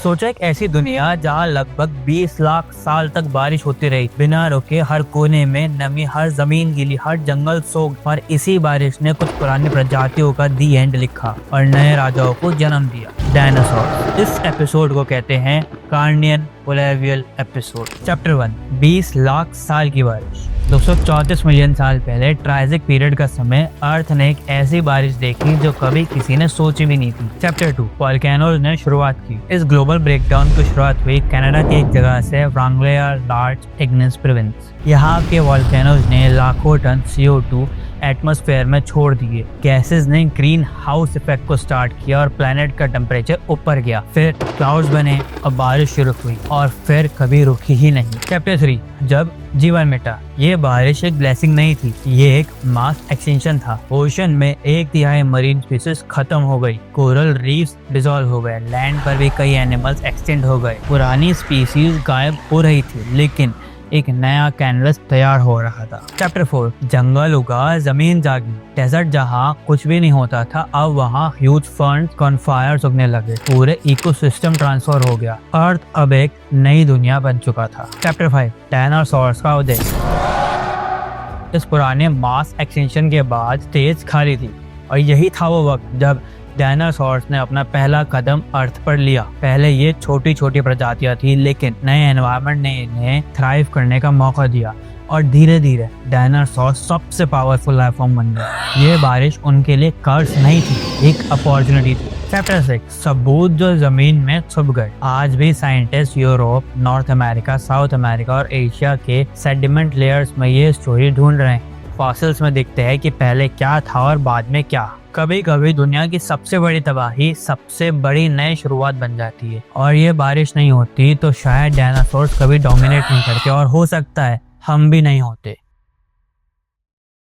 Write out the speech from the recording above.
सोचा एक ऐसी दुनिया जहाँ लगभग 20 लाख साल तक बारिश होती रही बिना रुके, हर कोने में नमी, हर जमीन गीली, हर जंगल सोख। और इसी बारिश ने कुछ पुरानी प्रजातियों का दी एंड लिखा और नए राजाओं को जन्म दिया, डायनासोर। इस एपिसोड को कहते हैं कार्नियन पोलेवियल एपिसोड। चैप्टर 1, 20 लाख साल की बारिश। 234 मिलियन साल पहले ट्राइजिक पीरियड का समय अर्थ ने एक ऐसी बारिश देखी जो कभी किसी ने सोची भी नहीं थी। चैप्टर 2, वोल्केनोज ने शुरुआत की। इस ग्लोबल ब्रेकडाउन की शुरुआत हुई कनाडा की एक जगह से, व्रांगलेयर लार्ज इग्निस प्रोविंस। यहाँ के वोल्केनोज ने लाखों टन CO2 एटमॉस्फेयर में छोड़ दिए। गैसेस ने ग्रीन हाउस इफेक्ट को स्टार्ट किया और प्लेनेट का टेम्परेचर ऊपर गया। फिर क्लाउड्स बने और बारिश शुरू हुई और फिर कभी रुकी ही नहीं। चैप्टर 3, जब जीवन मिटा। ये बारिश एक ब्लेसिंग नहीं थी, ये एक मास एक्सटिंक्शन था। ओशन में 1/3 मरीन स्पीसीज खत्म हो गई, कोरल रीफ्स डिसॉल्व हो गए, लैंड पर भी कई एनिमल्स एक्सटेंड हो गए। पुरानी स्पीसीज गायब हो रही थी, लेकिन एक नया कैनवस तैयार हो रहा था। चैप्टर 4, जंगल उगा, जमीन जागी। डेजर्ट जहाँ कुछ भी नहीं होता था, अब वहाँ ह्यूज फर्न्स, कॉनफायर्स उगने लगे। पूरे इकोसिस्टम ट्रांसफर हो गया। अर्थ अब एक नई दुनिया बन चुका था। चैप्टर 5, डायनासोर्स का उदय। इस पुराने मास एक्सटिंक्शन के बाद स्टेज खाली थी और यही था वो वक्त जब डायनासोर्स ने अपना पहला कदम अर्थ पर लिया। पहले ये छोटी छोटी प्रजातियां थी, लेकिन नए एनवायरनमेंट ने इन्हें थ्राइव करने का मौका दिया और धीरे धीरे डायनासोर सबसे पावरफुल लाइफ फॉर्म बन गए। ये बारिश उनके लिए कर्स नहीं थी, एक अपॉर्चुनिटी थी। चैप्टर 6, सबूत जो जमीन में छुप गए। आज भी scientist Europe, north America, south America और एशिया के सेडिमेंट लेयर्स में ये स्टोरी ढूंढ रहे हैं। फॉसिल्स में दिखते हैं कि पहले क्या था और बाद में क्या। कभी कभी दुनिया की सबसे बड़ी तबाही सबसे बड़ी नई शुरुआत बन जाती है। और ये बारिश नहीं होती तो शायद डायनासोर्स कभी डोमिनेट नहीं करते और हो सकता है हम भी नहीं होते।